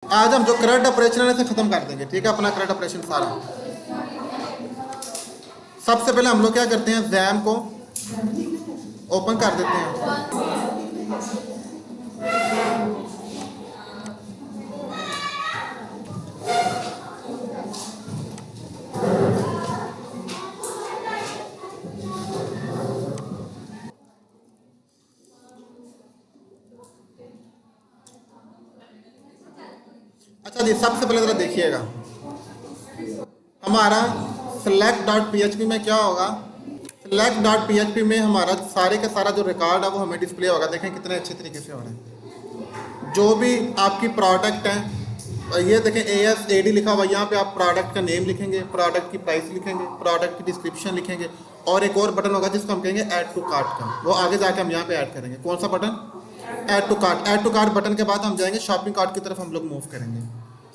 आज हम जो करंट ऑपरेशन है इसे खत्म कर देंगे, ठीक है। अपना करंट ऑपरेशन सारा, सबसे पहले हम लोग क्या करते हैं, जैम को ओपन कर देते हैं। अच्छा जी, सबसे पहले जरा देखिएगा हमारा select डॉट पी में क्या होगा। select डॉट पी में हमारा सारे का सारा जो रिकॉर्ड है वो हमें डिस्प्ले होगा। देखें कितने अच्छे तरीके से हो रहा है। जो भी आपकी प्रोडक्ट है, ये देखें ASAD लिखा हुआ, यहाँ पे आप प्रोडक्ट का नेम लिखेंगे, प्रोडक्ट की प्राइस लिखेंगे, प्रोडक्ट की डिस्क्रिप्शन लिखेंगे, और एक और बटन होगा जिसको हम कहेंगे ऐड टू कार्ट का, वो आगे जाके हम यहाँ पे ऐड करेंगे। कौन सा button? Add to cart. Add to cart button के बाद हम जाएंगे शॉपिंग कार्ट की तरफ, हम लोग मूव करेंगे।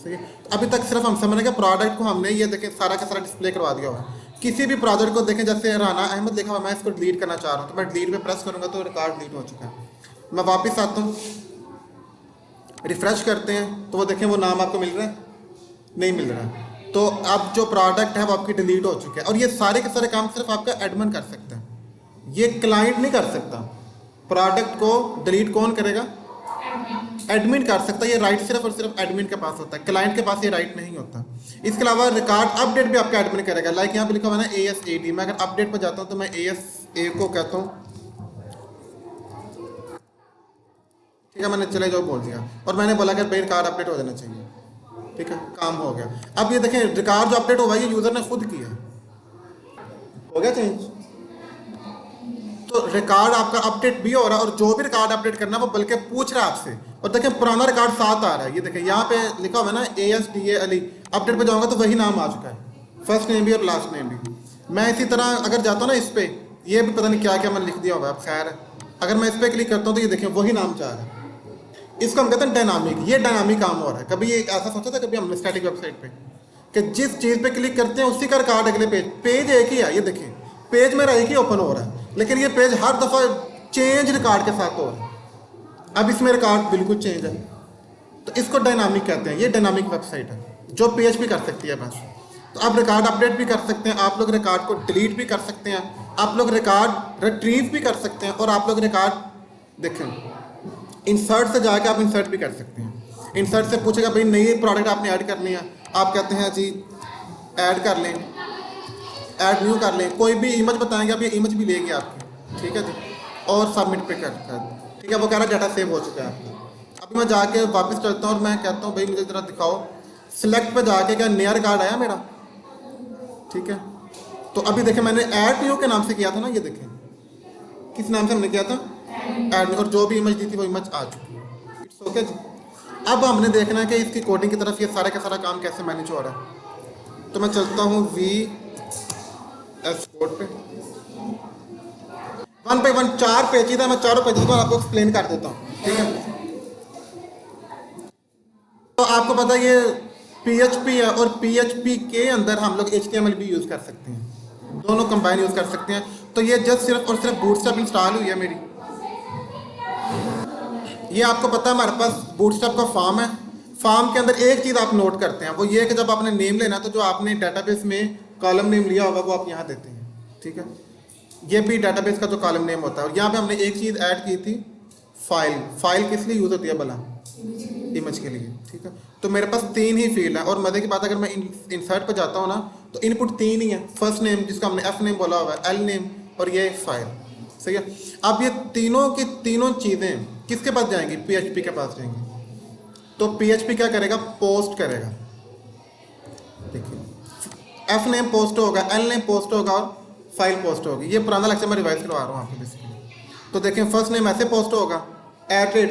सही है। अभी तक सिर्फ हम समझ रहे हैं प्रोडक्ट को हमने ये देखें सारा का सारा डिस्प्ले करवा दिया हुआ है। किसी भी प्रोडक्ट को देखें, जैसे राना अहमद लिखा हुआ, मैं इसको डिलीट करना चाह रहा हूँ, तो मैं डिलीट पे प्रेस करूँगा तो रिकॉर्ड डिलीट हो चुका है। मैं वापस आता हूँ, रिफ्रेश करते हैं तो वो देखें वो नाम आपको मिल रहा है, नहीं मिल रहा है। तो अब जो प्रोडक्ट है वो आपकी डिलीट हो चुके हैं। और ये सारे के सारे काम सिर्फ आपका एडमिन कर सकता है, ये क्लाइंट नहीं कर सकता। प्रोडक्ट को डिलीट कौन करेगा? एडमिन कर सकता है। ये राइट सिर्फ और सिर्फ एडमिन के पास होता है, क्लाइंट के पास ये राइट नहीं होता। इसके अलावा रिकॉर्ड अपडेट भी आपका एडमिन करेगा। लाइक यहाँ पे लिखा हुआ है ना ASAD, मैं अगर अपडेट पर जाता हूँ तो मैं ASA को कहता हूँ, ठीक है, मैंने चले जाओ बोल दिया और मैंने बोला कि भाई रिकॉर्ड अपडेट हो जाना चाहिए, ठीक है, काम हो गया। अब ये देखें रिकॉर्ड जो अपडेट हुआ ये यूज़र ने खुद किया, हो गया चेंज। तो रिकॉर्ड आपका अपडेट भी हो रहा है, और जो भी रिकॉर्ड अपडेट करना है वो बल्कि पूछ रहा है आपसे। और देखें पुराना रिकॉर्ड साथ आ रहा है, ये देखें यहाँ पे लिखा हुआ है ना ASDA अली। अपडेट पे जाऊँगा तो वही नाम आ चुका है, फर्स्ट नेम भी और लास्ट नेम भी। मैं इसी तरह अगर जाता हूँ ना इस पर, ये भी पता नहीं क्या क्या मैंने लिख दिया होगा, अब खैर है। अगर मैं इस पर क्लिक करता हूँ तो ये देखें वही नाम चाह रहा है। इसको हम कहते हैं डायनामिक। ये डायनामिक काम हो रहा है। कभी ये ऐसा सोचा था कभी हमने स्टैटिक वेबसाइट पे कि जिस चीज़ पे क्लिक करते हैं उसी का रिकॉर्ड अगले पेज एक ही है। ये देखें पेज मेरा एक ही ओपन हो रहा है, लेकिन ये पेज हर दफ़ा चेंज रिकॉर्ड के साथ हो रहा है। अब इसमें रिकॉर्ड बिल्कुल चेंज है, तो इसको डायनामिक कहते हैं। ये डायनामिक वेबसाइट है जो PHP कर सकती है बस। तो आप रिकॉर्ड अपडेट भी कर सकते हैं, आप लोग रिकॉर्ड को डिलीट भी कर सकते हैं, आप लोग रिकॉर्ड रिट्रीव भी कर सकते हैं, और आप लोग रिकॉर्ड देखें इंसर्ट से जाके आप इंसर्ट भी कर सकते हैं। इंसर्ट से पूछेगा भाई नई प्रोडक्ट आपने ऐड करनी है, आप कहते हैं जी ऐड कर लें, ऐड न्यू कर लें, कोई भी इमेज बताएंगे आप, ये इमेज भी लेगी आपकी, ठीक है जी, और सबमिट पे कर, ठीक है। वो कह रहा है डाटा सेव हो चुका है आपका। अभी मैं जाके वापस चलता हूँ और मैं कहता हूँ भाई मुझे ज़रा दिखाओ, सिलेक्ट पे जाके क्या नया रिकॉर्ड आया मेरा, ठीक है। तो अभी देखें मैंने ऐड न्यू के नाम से किया था ना, ये देखें किस नाम से हमने किया था, ऐड, और जो भी इमेज दी थी वो इमेज आ चुकी है। इट्स ओके जी। अब हमने देखना है कि इसकी कोडिंग की तरफ ये सारा का सारा काम कैसे मैनेज हो रहा है। तो मैं चलता हूँ VS कोड पे, 1 by 1 4 पेजेस है, मैं चारों पेजेस को आपको एक्सप्लेन कर देता हूँ, ठीक है। तो आपको पता है ये PHP है, और PHP के अंदर हम लोग HTML भी यूज़ कर सकते हैं, दोनों कंबाइन यूज़ कर सकते हैं। तो ये जस्ट सिर्फ और सिर्फ बूटस्ट्रैप इंस्टॉल हुई है मेरी। ये आपको पता है हमारे पास बूटस्ट्रैप का फॉर्म है। फॉर्म के अंदर एक चीज़ आप नोट करते हैं, वो ये है कि जब आपने नेम लेना तो जो आपने डाटाबेस में कॉलम नेम लिया होगा वो आप यहाँ देते हैं, ठीक है। ये भी डाटाबेस का जो कॉलम नेम होता है। और यहाँ पे हमने एक चीज़ ऐड की थी, फाइल। फाइल किस लिए यूज़ होती है भला? इमेज के लिए, ठीक है। तो मेरे पास 3 ही फील्ड है, और मज़े की बात अगर मैं इंसर्ट पर जाता हूँ ना तो इनपुट 3 ही है। फर्स्ट नेम जिसका हमने F नेम बोला हुआ है, L नेम, और ये फाइल, सही है। अब ये तीनों की तीनों चीज़ें किसके पास जाएंगी? PHP के पास जाएंगी। तो PHP क्या करेगा? पोस्ट करेगा। देखिए F नेम पोस्ट होगा, L नेम पोस्ट होगा, और फाइल पोस्ट होगी। ये पुराना लेक्चर मैं रिवाइज करवा रहा हूँ आपको बेसिकली। तो देखें फर्स्ट नेम ऐसे पोस्ट होगा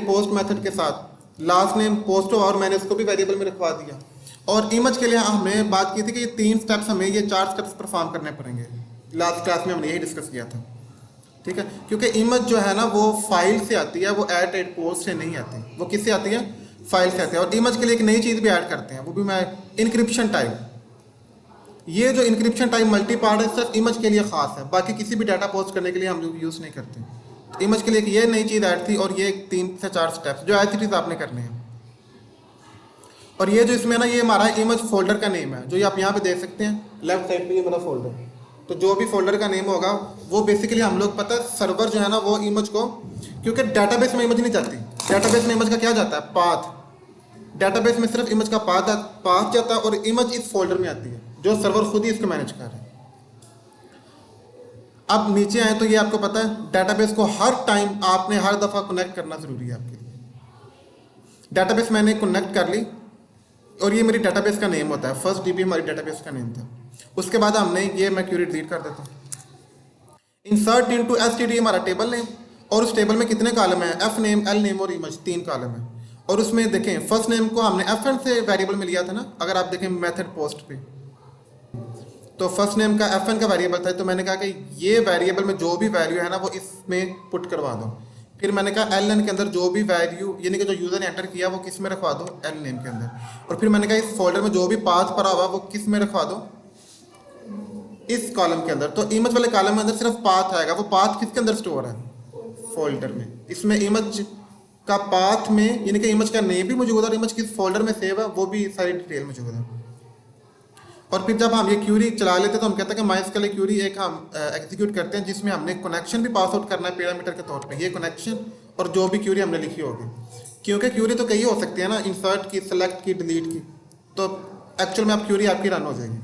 @पोस्ट मेथड के साथ, लास्ट नेम पोस्ट होगा, और मैंने उसको भी वेरिएबल में रखवा दिया। और इमेज के लिए हमने बात की थी कि ये 3 स्टेप्स हमें, ये 4 स्टेप्स परफॉर्म करने पड़ेंगे। लास्ट क्लास में हमने यही डिस्कस किया था, ठीक है। क्योंकि इमेज जो है ना वो फाइल से आती है, वो @पोस्ट से नहीं आती, वो किससे आती है? फाइल से आती है। और इमेज के लिए एक नई चीज़ भी ऐड करते हैं, वो भी मैं इंक्रिप्शन टाइप। ये जो इंक्रिप्शन टाइप मल्टी पार्ट है सिर्फ इमेज के लिए ख़ास है, बाकी किसी भी डाटा पोस्ट करने के लिए हम लोग यूज़ नहीं करते। तो इमेज के लिए ये नई चीज़ ऐड थी, और ये 3 से 4 स्टेप्स जो एज इट इज़ आपने करने हैं। और ये जो इसमें ना, ये हमारा इमेज फोल्डर का नेम है, जो ये आप यहाँ पे देख सकते हैं लेफ्ट साइड पे, ये मेरा फोल्डर। तो जो भी फोल्डर का नेम होगा वो बेसिकली हम लोग, पता है सर्वर जो है ना वो इमेज को, क्योंकि डाटाबेस में इमेज नहीं जाती, डाटाबेस में इमेज का क्या जाता है, पाथ। डाटाबेस में सिर्फ इमेज का पाथ जाता है और इमेज इस फोल्डर में आती है, जो सर्वर खुद ही इसको मैनेज कर रहा है। अब नीचे आए तो ये आपको पता है डाटाबेस को हर टाइम आपने हर दफ़ा कनेक्ट करना ज़रूरी है आपके लिए। डाटाबेस मैंने कनेक्ट कर ली और ये मेरी डाटाबेस का नेम होता है, फर्स्ट डीबी हमारी डाटाबेस का नेम था। उसके बाद हमने ये, मैं क्यूरी डिलीट कर देता हूँ। इंसर्ट इनटू एसटीडी हमारा टेबल नेम, और उस टेबल में कितने कॉलम है, एफ नेम, एल नेम और इमेज, 3 कॉलम है। और उसमें देखें फर्स्ट नेम को हमने एफ एन से वेरिएबल में लिया था ना, अगर आप देखें मेथड पोस्ट पे, तो फर्स्ट नेम का एफ एन का वेरिएबल था, तो मैंने कहा कि ये वेरिएबल में जो भी वैल्यू है ना वो इसमें पुट करवा दो। फिर मैंने कहा एल एन के अंदर जो भी वैल्यू, यानी कि जो यूज़र ने एंटर किया वो किस में रखवा दो, एल नेम के अंदर। और फिर मैंने कहा इस फोल्डर में जो भी पाथ पड़ा हुआ वो किस में रखवा दो, इस कॉलम के अंदर। तो इमेज वाले कॉलम में अंदर सिर्फ पाथ आएगा, वो पाथ किसके अंदर स्टोर है, फोल्डर में। इसमें इमेज का पाथ में, यानी कि इमेज का नेम भी मौजूद है और इमेज किस फोल्डर में सेव है वो भी सारी डिटेल मौजूद है। और फिर जब हम ये क्यूरी चला लेते हैं तो हम कहते हैं कि माइस्कल क्यूरी एक हम एग्जीक्यूट करते हैं, जिसमें हमने कनेक्शन भी पास आउट करना है पैरामीटर के तौर पे, ये कनेक्शन और जो भी क्यूरी हमने लिखी होगी। क्योंकि क्यूरी तो कई हो सकती है ना, इंसर्ट की, सेलेक्ट की, डिलीट की, तो एक्चुअल में आप क्यूरी आपकी रन हो जाएगी।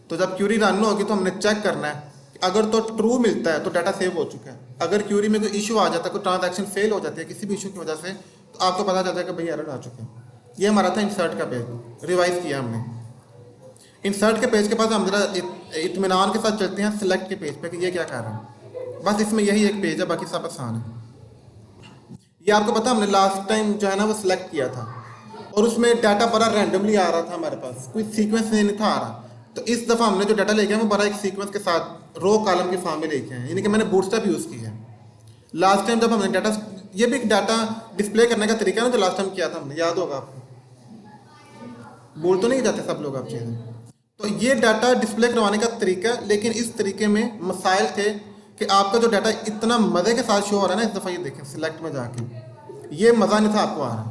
तो जब क्यूरी रन होगी तो हमने चेक करना है, अगर तो ट्रू मिलता है तो डाटा सेव हो चुका है। अगर क्यूरी में कोई इशू आ जाता है, कोई ट्रांजैक्शन फेल हो जाती है किसी भी इशू की वजह से, तो आपको पता चलता है कि भाई एरर आ चुका है। ये हमारा था इंसर्ट का पेज, रिवाइज किया हमने। इंसर्ट के पेज के पास हम जरा इत्मीनान के साथ चलते हैं सिलेक्ट के पेज पे कि ये क्या कर रहा है। बस इसमें यही एक पेज है, बाकी सब आसान है। ये आपको पता हमने लास्ट टाइम जो है ना वो सिलेक्ट किया था और उसमें डाटा बड़ा रैंडमली आ रहा था, हमारे पास कोई सीक्वेंस नहीं था आ रहा। तो इस दफ़ा हमने जो डाटा लेके आए वो बड़ा एक सीक्वेंस के साथ रो कॉलम की फॉर्म में लेके आए, यानी कि मैंने बूटस्ट्रैप यूज़ किया है। लास्ट टाइम जब हमने डाटा, ये भी एक डाटा डिस्प्ले करने का तरीका है ना जो लास्ट टाइम किया था हमने, याद होगा आपको, बोल तो नहीं जाते सब लोग आप चीज़ें। तो ये डाटा डिस्प्ले करवाने का तरीका, लेकिन इस तरीके में मसाइल थे कि आपका जो डाटा इतना मज़े के साथ शो हो रहा है ना, इस दफ़ा ये देखें सिलेक्ट में जाके ये मज़ा नहीं था आपको आ रहा,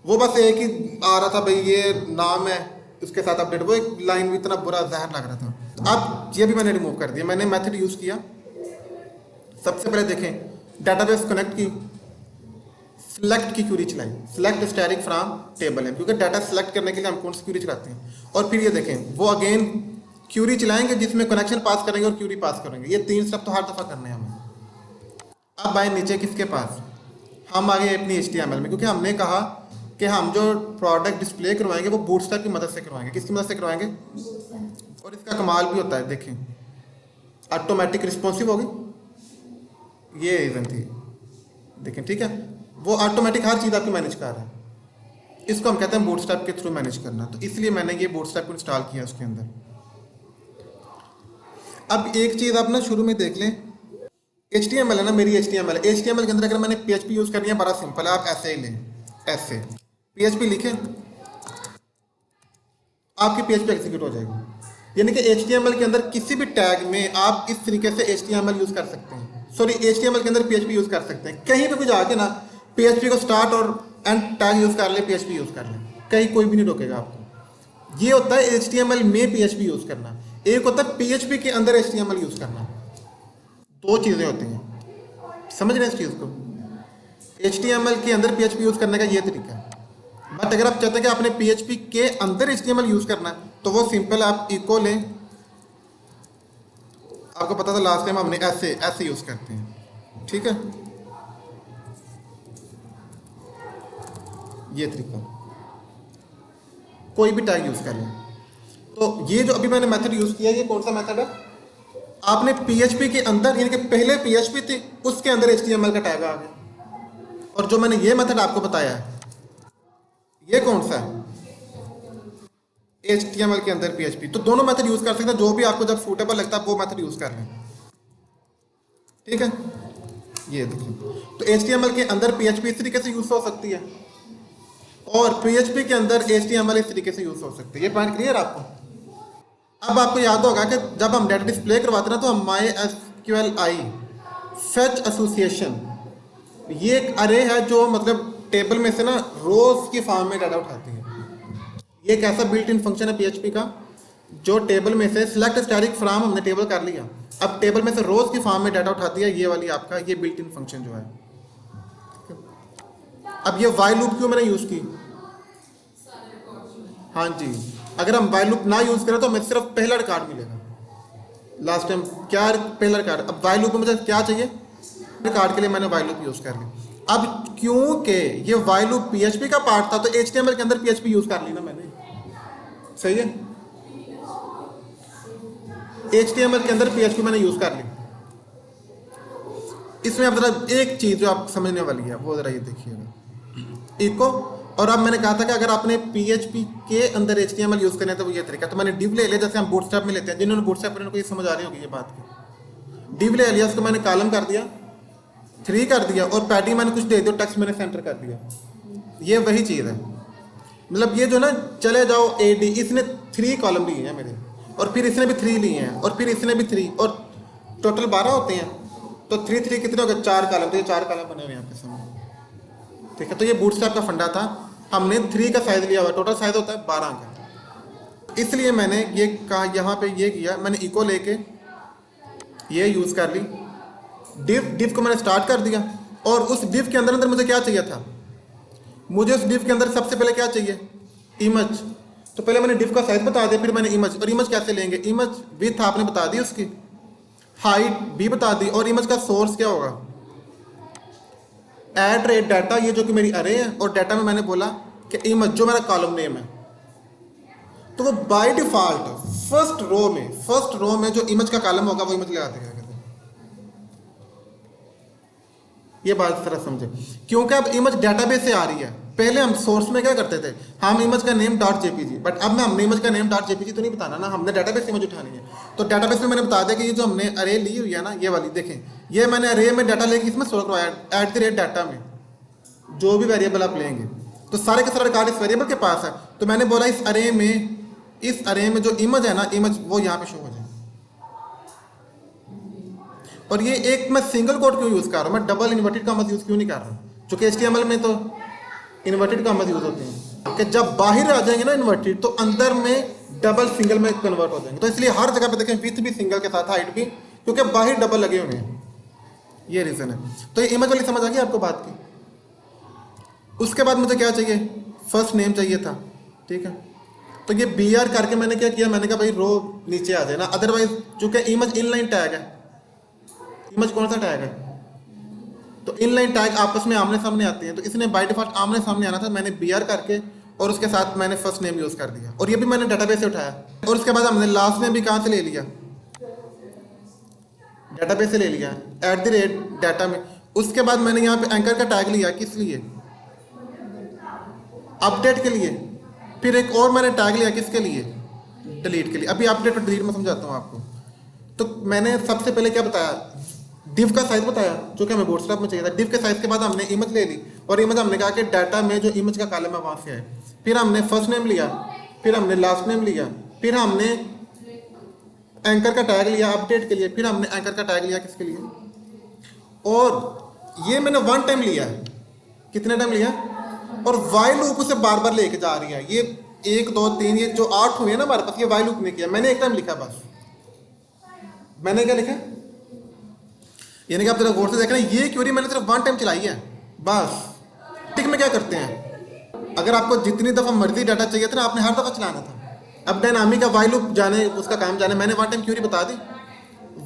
वो बस एक ही आ रहा था भाई ये नाम है उसके साथ अपडेट, वो एक लाइन भी इतना बुरा जहर लग रहा था। तो अब ये भी मैंने रिमूव कर दिया, मैंने मेथड यूज़ किया। सबसे पहले देखें डाटाबेस कनेक्ट की, सिलेक्ट की क्यूरी चलाई, सिलेक्ट स्टैटिक फ्रॉम टेबल है, क्योंकि डाटा सेलेक्ट करने के लिए हम कौन सी क्यूरी चलाते हैं। और फिर ये देखें वो अगेन क्यूरी चलाएंगे जिसमें कनेक्शन पास करेंगे और क्यूरी पास करेंगे, ये 3 स्टेप तो हर दफ़ा करने हैं हमें। अब आए नीचे किसके पास, हम आगे अपनी HTML में, क्योंकि हमने कहा कि हम जो प्रोडक्ट डिस्प्ले करवाएंगे वो बूटस्ट्रैप की मदद से करवाएंगे। किसकी मदद से करवाएंगे, और इसका कमाल भी होता है, देखें ऑटोमेटिक रिस्पॉन्सिव होगी, ये रीज़न थी, देखें ठीक है, वो ऑटोमेटिक हर चीज़ आपकी मैनेज कर रहा है। इसको हम कहते हैं बूटस्ट्रैप के थ्रू मैनेज करना, तो इसलिए मैंने ये बूटस्ट्रैप को इंस्टॉल किया उसके अंदर। अब एक चीज़ आप ना शुरू में देख लें, HTML है ना, मेरी HTML है, HTML के अंदर अगर मैंने PHP यूज़ करनी है बड़ा सिंपल है, आप ऐसे ही लें, ऐसे PHP लिखें, आपकी PHP एग्जीक्यूट हो जाएगी। यानी कि HTML के अंदर किसी भी टैग में आप इस तरीके से HTML यूज़ कर सकते हैं, सॉरी HTML के अंदर PHP यूज़ कर सकते हैं। कहीं पे भी जाके ना PHP को स्टार्ट और एंड टैग यूज़ कर ले, PHP यूज़ कर ले, कहीं कोई भी नहीं रोकेगा आपको। ये होता है HTML में PHP यूज़ करना, एक होता है PHP के अंदर HTML यूज़ करना, 2 चीज़ें होती हैं, समझ रहे हैं इस चीज़ को। HTML के अंदर PHP यूज़ करने का ये तरीका है। बट अगर आप चाहते हैं कि आपने PHP के अंदर HTML यूज़ करना है तो वो सिंपल, आप इको लें, आपको पता था लास्ट टाइम हमने ऐसे यूज़ करते हैं, ठीक है, ये तरीका, कोई भी टैग यूज़ कर लें। तो ये जो अभी मैंने मेथड यूज़ किया, ये कौन सा मेथड है, आपने PHP के अंदर, यानी कि पहले PHP थी उसके अंदर HTML का टैग आ गया, और जो मैंने ये मेथड आपको बताया है ये कौन सा है, HTML के अंदर PHP। तो दोनों मेथड यूज़ कर सकते हैं, जो भी आपको जब सूटेबल लगता है वो मेथड यूज़ कर लें, ठीक है। ये देखिए, तो HTML के अंदर PHP इस तरीके से यूज़ हो सकती है और PHP के अंदर HTML इस तरीके से यूज़ हो सकती है। ये पॉइंट क्लियर आपको। अब आपको याद होगा कि जब हम डाटा डिस्प्ले करवाते हैं तो हम MySQLi फेच एसोसिएशन, ये एक अरे है जो मतलब टेबल में से ना रोज की फॉर्म में डाटा उठाती है। ये एक ऐसा बिल्ट इन फंक्शन है PHP का जो टेबल में से सिलेक्ट स्टैटिक फ्रॉम हमने टेबल कर लिया, अब टेबल में से रोज की फॉर्म में डाटा उठाती है। ये वाली आपका ये बिल्ट इन फंक्शन जो है। अब ये वाइल लूप क्यों मैंने यूज की? हाँ जी, अगर हम वाइल लूप ना यूज करें तो हमें सिर्फ पहला रिकॉर्ड मिलेगा। लास्ट टाइम क्या पहला रिकॉर्ड, अब वाइल लूप में मुझे क्या चाहिए? रिकॉर्ड के लिए मैंने वाइल लूप यूज कर लिया। अब क्योंकि ये वाइल लूप PHP का पार्ट था तो HTML के अंदर PHP यूज कर ली ना मैंने, सही है। HTML के अंदर PHP मैंने यूज कर ली। इसमें अब जरा एक चीज जो आप समझने वाली है वो जरा ये देखिएगा, इको। और अब मैंने कहा था कि अगर आपने PHP के अंदर HTML यूज करना है तो वो ये तरीका, तो मैंने डिव ले लिया, जैसे हम बूटस्ट्रैप में लेते हैं। जिन्होंने बूटस्ट्रैप पर उनको ये समझ आ रही होगी ये बात की। डिव ले लिया, उसको मैंने कॉलम कर दिया, 3 कर दिया, और पैडिंग मैंने कुछ दे दिया, टेक्स्ट मैंने सेंटर कर दिया। ये वही चीज़ है, मतलब ये जो ना चले जाओ AD, इसने 3 कॉलम लिए हैं मेरे, और फिर इसने भी 3 लिए हैं, और फिर इसने भी 3, और टोटल 12 होते हैं। तो 3 3 कितने हो गए? 4 कॉलम। तो ये 4 कॉलम बने हुए हैं आपके सामने, ठीक है। तो ये बूटस्ट्रैप का फंडा था, हमने 3 का साइज लिया हुआ, टोटल साइज होता है 12 का। इसलिए मैंने ये कहा, यहाँ पे ये किया, मैंने इको लेके ये यूज़ कर ली। डिव को मैंने स्टार्ट कर दिया, और उस डिव के अंदर मुझे क्या चाहिए था? मुझे उस डिव के अंदर सबसे पहले क्या चाहिए? इमेज। तो पहले मैंने डिव का साइज बता दिया, फिर मैंने इमेज। और इमेज कैसे लेंगे? इमेज विथ आपने बता दी, उसकी हाइट भी बता दी, और इमेज का सोर्स क्या होगा? @डाटा, ये जो कि मेरी अरे है, और डाटा में मैंने बोला कि इमेज जो मेरा कॉलम नेम है। तो वो बाय डिफॉल्ट फर्स्ट रो में जो इमेज का कॉलम होगा वो इमेज लगा देगा। ये बात जरा समझे, क्योंकि अब इमेज डेटाबेस से आ रही है। पहले हम सोर्स में क्या करते थे, हम इमेज का नेम .jpg, बट अब हमने इमेज का नेम .jpg तो नहीं बताना ना, हमने डेटाबेस इमेज उठानी है। तो डेटाबेस में मैंने बता दिया कि ये जो हमने अरे ली हुई है ना, ये वाली देखें, ये मैंने अरे में डाटा लेके इसमें स्टोर करवाया @डाटा में, जो भी वेरिएबल आप लेंगे तो सारे के सारे रिकॉर्ड इस वेरिएबल के पास है। तो मैंने बोला इस अरे में जो इमेज है ना, इमेज वो यहाँ पे शो हो जाए। और ये एक मैं सिंगल कोट क्यों यूज कर रहा हूँ, मैं डबल इन्वर्टेड कॉमास यूज क्यों नहीं कर रहा हूँ? क्योंकि HTML में तो इन्वर्टेड कॉमास यूज होते हैं कि जब बाहर आ जाएंगे ना इन्वर्टेड, तो अंदर में डबल सिंगल में कन्वर्ट हो जाएंगे। तो इसलिए हर जगह पे देखें विथ भी सिंगल के साथ, हाइट भी, क्योंकि बाहर डबल लगे हुए हैं। ये रीजन है। तो ये इमेज वाली समझ आ गई आपको बात की। उसके बाद मुझे क्या चाहिए? फर्स्ट नेम चाहिए था, ठीक है। तो ये BR करके मैंने क्या किया, मैंने कहा भाई रो नीचे आ जाए ना, अदरवाइज चूंकि इमेज इनलाइन टैग है, इमेज कौन सा टैग है? तो इनलाइन टैग आपस में आमने सामने आते हैं, तो इसने बाय डिफॉल्ट आमने सामने आना था। मैंने BR करके और उसके साथ मैंने फर्स्ट नेम यूज कर दिया, और ये भी मैंने डेटाबेस से उठाया। और उसके बाद हमने लास्ट नेम भी कहाँ से ले लिया? डेटाबेस से ले लिया, @डाटा में। उसके बाद मैंने यहाँ पे एंकर का टैग लिया, किस लिए? अपडेट के लिए। फिर एक और मैंने टैग लिया, किसके लिए? डिलीट के लिए। अभी अपडेट और डिलीट में समझाता हूँ आपको। तो मैंने सबसे पहले क्या बताया? डिव का साइज बताया, जो कि हमें बूटस्ट्रैप में चाहिए था। डिव के साइज के बाद हमने इमेज ले ली, और इमेज हमने कहा कि डाटा में जो इमेज का कॉलम है वहाँ से आए। फिर हमने फर्स्ट नेम लिया, फिर हमने लास्ट नेम लिया, फिर हमने एंकर का टैग लिया अपडेट के लिए, फिर हमने एंकर का टैग लिया किसके लिए? और ये मैंने 1 टाइम लिया है। कितने टाइम लिया? और वाइल लूप उसे बार बार लेके जा रही है। ये 1 2 3 ये जो 8 हुए ना हमारे पास, ये वाइल लूप ने किया। मैंने एक टाइम लिखा बस। मैंने क्या लिखा? यानी कि आप जरा गौर से देख रहे हैं, ये क्वेरी मैंने सिर्फ 1 टाइम चलाई है बस। टिक में क्या करते हैं, अगर आपको जितनी दफ़ा मर्जी डाटा चाहिए था ना, आपने हर दफ़ा चलाना था। अब डायनामिक का वाइल लूप जाने, उसका काम जाने, मैंने 1 टाइम क्वेरी बता दी।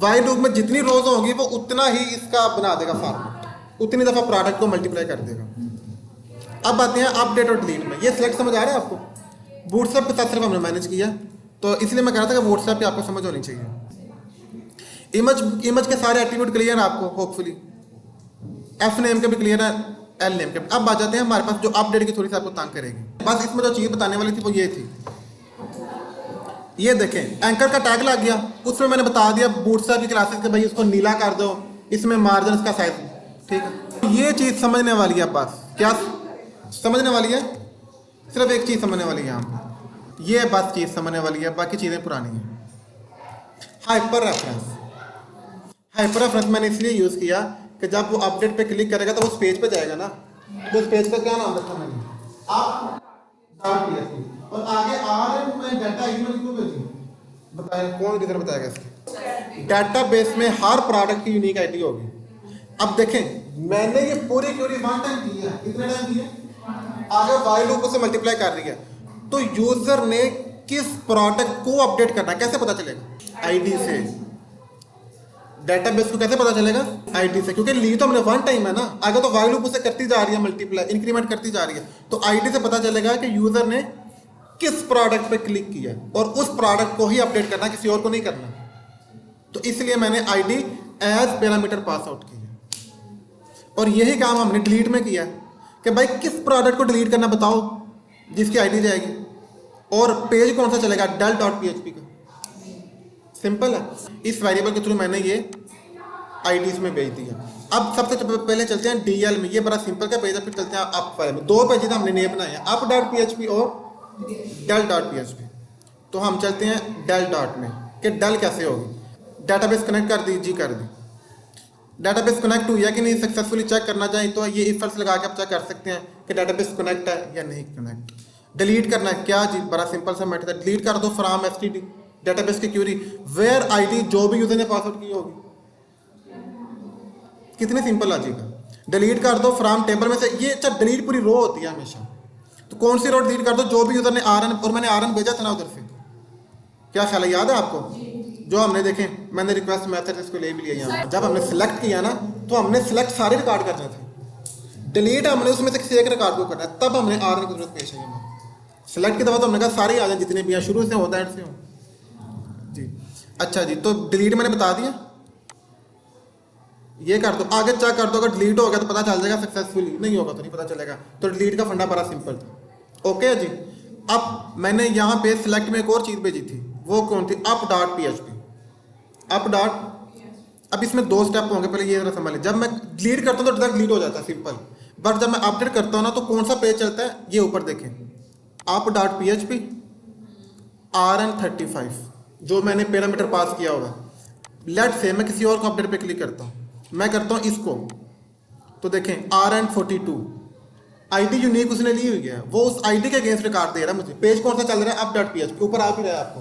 वाइल लूप में जितनी रोज होंगी वो उतना ही इसका बना देगा फॉर्मेट, उतनी दफ़ा प्रोडक्ट को मल्टीप्लाई कर देगा। अब आते हैं अपडेट और डिलीट में। ये सिलेक्ट समझ आ रहा है आपको? बूटस्ट्रैप के साथ सिर्फ हमने मैनेज किया, तो इसलिए मैं कह रहा था कि बूटस्ट्रैप की आपको समझ होनी चाहिए। इमेज के सारे एट्रीब्यूट क्लियर है आपको होपफुली, F नेम के भी क्लियर है, L नेम के। अब आ जाते हैं हमारे पास जो अपडेट की थोड़ी सी आपको तंग करेगी। बस इसमें जो चीज़ बताने वाली थी वो ये थी, ये देखें एंकर का टैग लग गया, उसमें मैंने बता दिया बूटस्ट्रैप की क्लासेस के भाई इसको नीला कर दो, इसमें मार्जिन इसका साइज, ठीक है। ये चीज़ समझने वाली है, बस क्या समझने वाली है? सिर्फ एक चीज़ समझने वाली है यहाँ पर, ये बस चीज़ समझने वाली है, बाकी चीज़ें पुरानी हैं। हाइपर रेफरेंस, हाइपर रेफरेंस मैंने इसलिए यूज़ किया कि जब वो अपडेट पे क्लिक करेगा तो उस पेज पे जाएगा ना, तो इस पेज का क्या नाम रखा मैंने, आप डॉट पीएचपी, और आगे आर मैं डाटा आईडी में क्यों भेजी, बताएं कौन किधर बताएगा इसके। डाटाबेस में हर प्रोडक्ट की यूनिक आईडी होगी। अब देखें मैंने ये पूरी क्वेरी वन टाइम की है, कितने टाइम की है, आगे वाइल लूप से मल्टीप्लाई कर रही है, तो यूजर ने किस प्रोडक्ट को अपडेट करना है कैसे पता चलेगा, आईडी से। डेटाबेस को कैसे पता चलेगा, आईडी से, क्योंकि ली तो हमने वन टाइम है ना, आगे तो वाइल लूप से करती जा रही है, मल्टीप्लाई इंक्रीमेंट करती जा रही है, तो आईडी से पता चलेगा कि यूजर ने किस प्रोडक्ट पे क्लिक किया और उस प्रोडक्ट को ही अपडेट करना, किसी और को नहीं करना। तो इसलिए मैंने ID as parameter pass out की है। और यही काम हमने डिलीट में किया कि भाई किस प्रोडक्ट को डिलीट करना बताओ जिसकी आईडी जाएगी, और पेज कौन सा चलेगा, डल डॉट पीएचपी का। सिंपल है। इस वेरिएबल के थ्रू मैंने ये आईडीज में भेज दिया। अब सबसे पहले चलते हैं डीएल में, ये बड़ा सिंपल का पेज है, फिर चलते हैं अप फाइल में। दो पेजेस हमने नए बनाए हैं, अप डॉट पीएचपी और डल डॉट पीएचपी। तो हम चलते हैं डल डॉट में कि डल कैसे होगी। डाटाबेस कनेक्ट कर दी जी, कर दी। डाटाबेस कनेक्ट हुई है कि नहीं, सक्सेसफुली चेक करना चाहें तो ये इफ एल्स लगा के आप चेक कर सकते हैं कि डाटाबेस कनेक्ट है या नहीं कनेक्ट। डिलीट करना है क्या जी, बड़ा सिंपल सा मेथड है, डिलीट कर दो फ्रॉम एसटीडी डाटाबेस की क्यूरी वेयर आईडी जो भी यूजर ने पासवर्ड की होगी। कितनी सिंपल लॉजिक है। डिलीट कर दो फ्रॉम टेबल में से, ये अच्छा डिलीट पूरी रो होती है हमेशा, तो कौन सी रो डिलीट कर दो, जो भी यूजर ने आरएन, और मैंने आरएन भेजा था ना उधर से, क्या ख्याल है, याद है आपको, जो हमने देखे मैंने रिक्वेस्ट मैसेज इसको ले भी लिया यहाँ। जब हमने सिलेक्ट किया ना तो हमने सिलेक्ट सारे रिकॉर्ड करने थे, डिलीट हमने उसमें से किसी एक रिकॉर्ड को करना है, तब हमने आरएन की जरूरत पेश आई। सिलेक्ट की दफा तो हमने कहा सारे आ जाए जितने भी हैं, शुरू से होता है से हो जी। अच्छा जी, तो डिलीट मैंने बता दिया, ये कर दो, आगे चेक कर दो, अगर डिलीट हो गया तो पता चल जाएगा सक्सेसफुली, नहीं होगा तो नहीं पता चलेगा। तो डिलीट का फंडा बड़ा सिंपल था। ओके जी। अब मैंने यहाँ पे सिलेक्ट में एक और चीज़ भेजी थी, वो कौन थी, up dot PHP. Up dot, अब इसमें दो स्टेप होंगे, पहले ये समझ लें। जब मैं डिलीट करता हूँ तो डायरेक्ट डिलीट हो जाता है, सिंपल। बट जब मैं अपडेट करता हूँ ना तो कौन सा पेज चलता है, ये ऊपर देखें, अप डॉट पीएचपी RN35 जो मैंने पैरामीटर पास किया होगा। लेट से मैं किसी और को अपडेट पे क्लिक करता हूँ, मैं करता हूँ इसको, तो देखें RN42 आईडी यूनिक उसने ली हुई है, वो उस आईडी के अगेंस्ट रिकॉर्ड दे रहा है मुझे। पेज कौन सा चल रहा है, अप डॉट पीएचपी, ऊपर आ भी रहा है आपको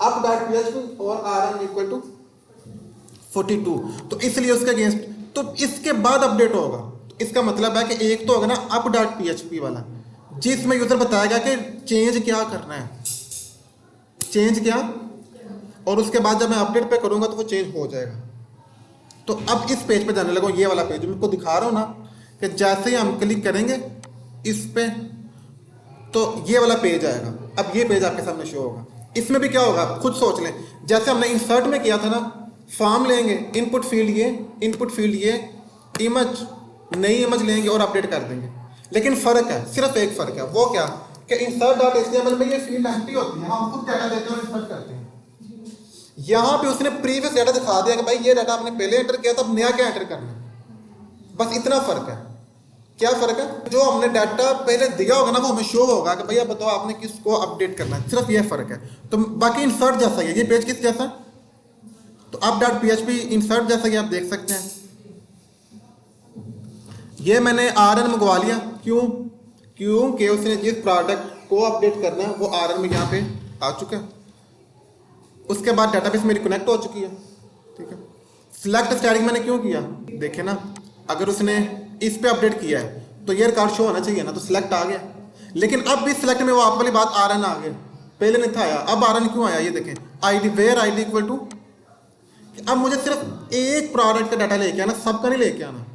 अप डॉट पीएचपी और RN=42, तो इसलिए उसके अगेंस्ट। तो इसके बाद अपडेट होगा, तो इसका मतलब है कि एक तो होगा ना अप डॉट पीएचपी वाला, जिसमें यूजर बताएगा कि चेंज क्या करना है, चेंज क्या, और उसके बाद जब मैं अपडेट पे करूंगा तो वो चेंज हो जाएगा। तो अब इस पेज पे जाने लगो, ये वाला पेज मैं आपको दिखा रहा हूँ ना, कि जैसे ही हम क्लिक करेंगे इस पे तो ये वाला पेज आएगा। अब ये पेज आपके सामने शो होगा। इसमें भी क्या होगा खुद सोच लें, जैसे हमने इंसर्ट में किया था ना, फॉर्म लेंगे, इनपुट फील्ड ये, इमेज, नई इमेज लेंगे और अपडेट कर देंगे। लेकिन फ़र्क है, सिर्फ एक फ़र्क है, वो क्या कि insert.html में ये फील्ड एम्प्टी होती है, हम खुद डाटा देते हैं और इंसर्ट करते हैं। यहाँ पे उसने प्रीवियस डाटा दिखा दिया कि भाई ये डाटा आपने पहले एंटर किया था, अब नया क्या एंटर करना है, बस इतना फ़र्क है। क्या फ़र्क है, जो हमने डाटा पहले दिया होगा ना वो हमें शो होगा कि भैया बताओ आपने किसको अपडेट करना है, सिर्फ ये फ़र्क है। तो बाकी इंसर्ट जैसा ही है, ये पेज किस जैसा, तो up.php इंसर्ट जैसा कि आप देख सकते हैं। ये मैंने RN मंगवा लिया, क्योंकि उसने जिस प्रोडक्ट को अपडेट करना है वो RN में यहाँ पे आ चुका है। उसके बाद डाटाबेस मेरी कनेक्ट हो चुकी है, ठीक है। सिलेक्ट स्टैटिक मैंने क्यों किया, देखे ना, अगर उसने इस पे अपडेट किया है तो ये रिकॉर्ड शो होना चाहिए ना, तो सिलेक्ट आ गया। लेकिन अब भी सिलेक्ट में वो आप वाली बात RN आ गया, पहले नहीं था आया, अब RN क्यों आया, ये देखें, ID where ID equal to, अब मुझे सिर्फ एक प्रोडक्ट का डाटा लेके आना, सबका नहीं लेके आना,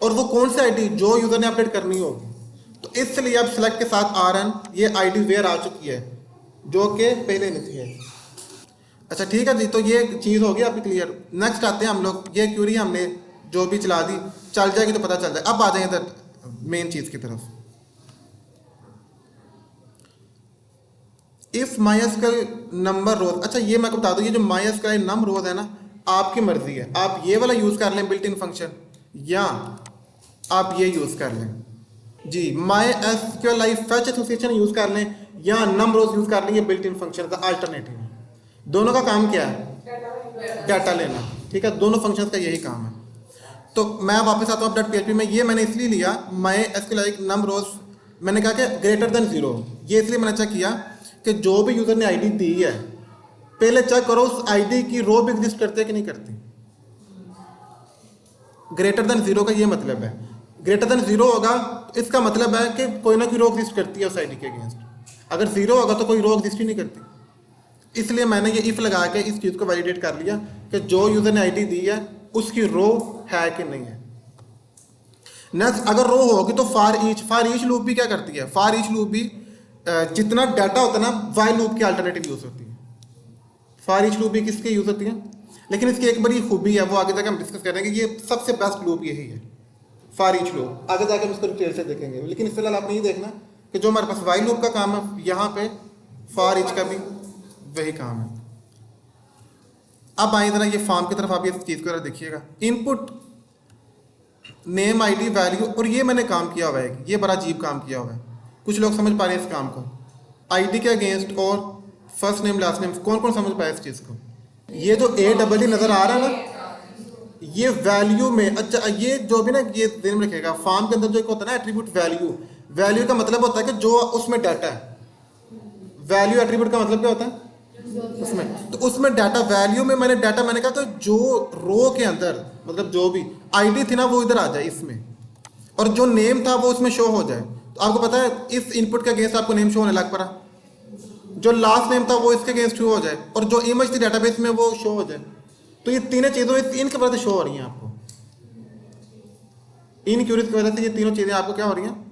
और वो कौन सी आईडी जो यूजर ने अपडेट करनी होगी। तो इसलिए अब सिलेक्ट के साथ RN ये आईडी वेयर आ चुकी है जो कि पहले नहीं थी। अच्छा ठीक है जी, तो ये चीज़ होगी आपकी क्लियर। नेक्स्ट आते हैं हम लोग, ये क्यूरी हमने जो भी चला दी, चल जाएगी तो पता चल जाए। अब आ जाएंगे इधर मेन चीज़ की तरफ। इफ MySQL नंबर रोज, अच्छा ये मैं आपको बता दूं, ये जो MySQL नम रोज है ना, आपकी मर्जी है, आप ये वाला यूज़ कर लें बिल्ट इन फंक्शन, या आप ये यूज़ कर लें जी, MySQL फैच एसोसिएशन यूज़ कर लें, या नम रोज यूज़ कर लें, ये बिल्ट इन फंक्शन का अल्टरनेटिव है। दोनों का काम क्या है, डाटा लेना, ठीक है, दोनों फंक्शंस का यही काम है। तो मैं वापस आता हूँ डॉट PHP में। ये मैंने इसलिए लिया, मैं इसके लाइक नम रोज, मैंने कहा कि ग्रेटर देन 0। ये इसलिए मैंने चेक किया कि जो भी यूज़र ने आईडी दी है पहले चेक करो उस आईडी की रो भी एग्जिस्ट करती है कि नहीं करती। ग्रेटर देन 0 का ये मतलब है, ग्रेटर देन 0 होगा तो इसका मतलब है कि कोई ना कोई रो एग्जिस्ट करती है उस आईडी के अगेंस्ट। अगर 0 होगा तो कोई रो एग्जिस्ट ही नहीं करती। इसलिए मैंने ये इफ लगा के इस चीज़ को वैलिडेट कर लिया कि जो यूज़र ने आईडी दी है उसकी रो है कि नहीं है। नेक्स्ट, अगर रो होगी तो फार ईच लूप भी क्या करती है, फार ईच लूप भी जितना डाटा होता है ना वाइल लूप की अल्टरनेटिव यूज होती है। फार ईच लूप भी किसके यूज होती है, लेकिन इसकी एक बड़ी खूबी है, वो आगे जाकर हम डिस्कस करेंगे। ये सबसे बेस्ट लूप यही है, फार ईच लूप। आगे जाकर हम इसको डिटेल से देखेंगे, लेकिन इस फिलहाल आपने ये देखना कि जो हमारे पास वाइल लूप का काम है, यहाँ पे फार ईच का भी वही काम है। अब आइए जरा ये फॉर्म की तरफ, आप ये चीज़ को देखिएगा, इनपुट नेम आईडी वैल्यू, और ये मैंने काम किया हुआ है, ये बड़ा अजीब काम किया हुआ है। कुछ लोग समझ पा रहे हैं इस काम को, आईडी के अगेंस्ट और फर्स्ट नेम लास्ट नेम, कौन कौन समझ पाया इस चीज़ को। ये जो AEE नज़र आ रहा है ना, ये वैल्यू में, अच्छा ये जो भी ना, ये ध्यान में रखिएगा, फॉर्म के अंदर जो एक होता है ना एट्रीब्यूट वैल्यू, वैल्यू का मतलब होता है कि जो उसमें डाटा है। वैल्यू एट्रीब्यूट का मतलब क्या होता है उसमें, तो उसमें डाटा, वैल्यू में मैंने डाटा, मैंने कहा तो जो रो के अंदर मतलब जो भी आईडी थी ना वो इधर आ जाए इसमें, और जो नेम था वो उसमें शो हो जाए। तो आपको पता है इस इनपुट के अगेंस्ट आपको नेम शो होने लग पड़ा, जो लास्ट नेम था वो इसके अगेंस्ट शो हो जाए, और जो इमेज थी डाटाबेस में वो शो हो जाए। तो ये तीनों चीज़ों इनके वजह से शो हो रही हैं आपको, इन क्यूरीज की वजह से ये तीनों चीज़ें आपको क्या हो रही हैं।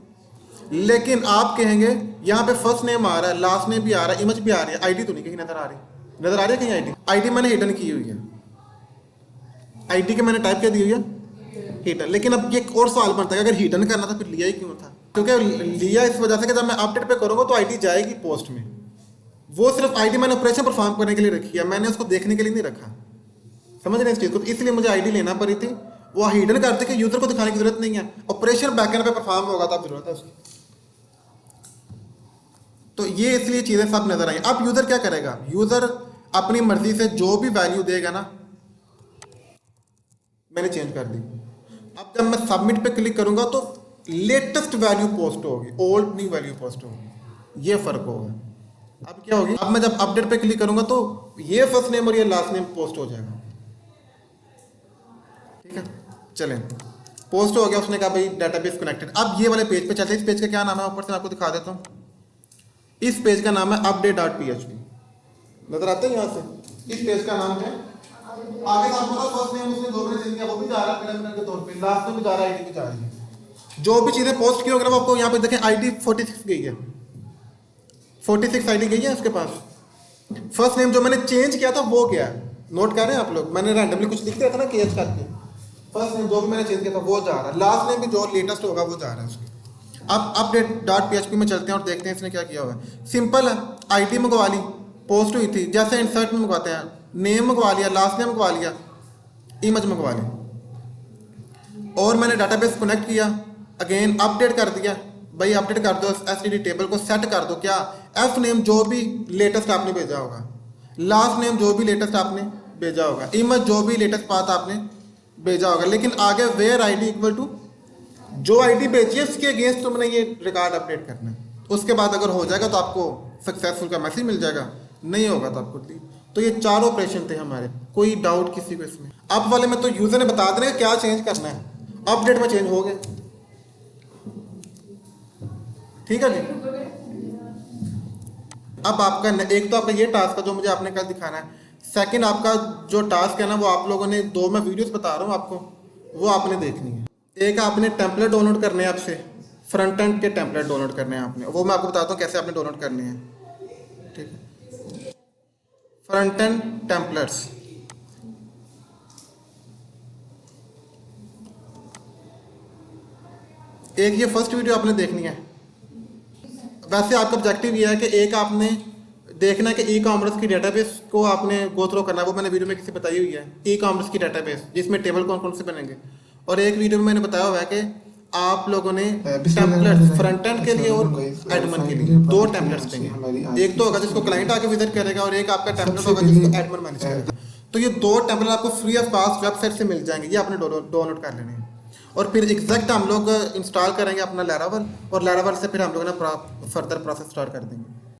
लेकिन आप कहेंगे यहाँ पे फर्स्ट नेम आ रहा है, लास्ट नेम भी आ रहा है, इमेज भी आ रही है, आईडी तो नहीं कहीं नजर आ रही, नजर आ रही है कहीं आईडी। आईडी मैंने हिडन की हुई है, आईडी के मैंने टाइप क्या दी हुई है हिडन। लेकिन अब ये एक और सवाल बनता है, अगर हिडन करना था फिर लिया ही क्यों था। क्योंकि लिया इस वजह से कि जब मैं अपडेट पे करूँगा तो आईडी जाएगी पोस्ट में, वो सिर्फ आईडी मैंने ऑपरेशन परफॉर्म करने के लिए रखी है, मैंने उसको देखने के लिए नहीं रखा। समझ रहे हैं इस चीज़ को, तो इसलिए मुझे आईडी लेना पड़ी थी। वो हिडन करते कि यूजर को दिखाने की जरूरत नहीं है, ऑपरेशन बैकएंड पे परफॉर्म होगा तब जरूरत है उसकी। तो ये इसलिए चीज़ें सब नजर आई। अब यूजर क्या करेगा, यूजर अपनी मर्जी से जो भी वैल्यू देगा ना, मैंने चेंज कर दी। अब जब मैं सबमिट पे क्लिक करूंगा तो लेटेस्ट वैल्यू पोस्ट होगी, ओल्ड न्यू वैल्यू पोस्ट होगी, ये फर्क होगा। अब क्या होगी, अब मैं जब अपडेट पे क्लिक करूंगा तो ये फर्स्ट नेम और ये लास्ट नेम पोस्ट हो जाएगा। ठीक है, चलें, पोस्ट हो गया, उसने कहा भाई डाटाबेस कनेक्टेड। अब ये वाले पेज पे चलते हैं। इस पेज का क्या नाम है, ऊपर से आपको दिखा देता हूँ। इस पेज का नाम है update.php, नजर आते हैं यहाँ से। इस पेज का नाम है, आगे आपको पता फर्स्ट नेम उसने दो चेंज किया, वो भी जा रहा है पैरामीटर के तौर पे, लास्ट में भी जा रहा है, आईडी भी जा रही है। जो भी चीजें पोस्ट की होगी ना आपको यहाँ पे देखें, आईडी 46 गई है, 46 आईडी गई है उसके पास। फर्स्ट नेम जो मैंने चेंज किया था वो क्या है, नोट कर रहे हैं आप लोग, मैंने रैंडमली कुछ लिख दिया था ना केएच करके, फर्स्ट नेम जो भी मैंने चेंज किया था वो जा रहा है, लास्ट नेम भी जो लेटेस्ट होगा वो जा रहा है उसकी। अब update.php में चलते हैं और देखते हैं इसने क्या किया हुआ है। सिंपल है, आईडी मंगवा ली, पोस्ट हुई थी, जैसे इंसर्ट में मंगवाते हैं, नेम मंगवा लिया, लास्ट नेम मंगवा लिया, इमेज मंगवा ली, और मैंने डाटाबेस कनेक्ट किया, अगेन अपडेट कर दिया। भाई अपडेट कर दो, एसटीडी टेबल को सेट कर दो, क्या एफ नेम जो भी लेटेस्ट आपने भेजा होगा, लास्ट नेम जो भी लेटेस्ट आपने भेजा होगा, इमेज जो भी लेटेस्ट पाथ आपने भेजा होगा। लेकिन आगे वेयर आईडी इक्वल टू जो आईडी भेजी है उसके अगेंस्ट तो मैंने ये रिकॉर्ड अपडेट करना है। उसके बाद अगर हो जाएगा तो आपको सक्सेसफुल का मैसेज मिल जाएगा, नहीं होगा तो आपको। तो ये 4 ऑपरेशन थे हमारे, कोई डाउट किसी को इसमें। अब वाले में तो यूजर ने बता देना क्या चेंज करना है, अपडेट में चेंज हो गया। ठीक है जी। अब आपका एक तो आपका ये टास्क है जो मुझे आपने कल दिखाना है। सेकंड आपका जो टास्क है ना, वो आप लोगों ने 2 मैं वीडियोस बता रहा हूँ आपको, वो आपने देखनी है। एक आपने टेम्पलेट डाउनलोड करने हैं, आपसे फ्रंट एंड के टेम्पलेट डाउनलोड करने हैं आपने, वो मैं आपको बताता हूँ कैसे आपने डाउनलोड करने हैं। ठीक है, फ्रंट एंड टेम्पलेट्स। एक ये फर्स्ट वीडियो आपने देखनी है। वैसे आपका ऑब्जेक्टिव ये है कि एक आपने देखना है कि ई कॉमर्स की डेटाबेस को आपने गो थ्रो करना है, वो मैंने वीडियो में किसी बताई हुई है, ई कॉमर्स की डेटाबेस जिसमें टेबल कौन कौन से बनेंगे। और एक वीडियो में मैंने बताया हुआ है कि आप लोगों ने टेम्पलेट फ्रंट एंड के लिए और एडमिन के लिए 2 टेम्पलेट्स देंगे। एक तो होगा जिसको क्लाइंट आके विजिट करेगा और एक आपका टेम्पलेट होगा जिसको एडमिन मैनेज करेगा। तो ये 2 टेम्पलेट आपको फ्री ऑफ कॉस्ट वेबसाइट से मिल जाएंगे, ये आपने डाउनलोड कर लेने हैं। और फिर एग्जैक्ट हम लोग इंस्टॉल करेंगे अपना लैरावल, और लैरावल से फिर हम लोग ना फर्दर प्रोसेस स्टार्ट कर देंगे।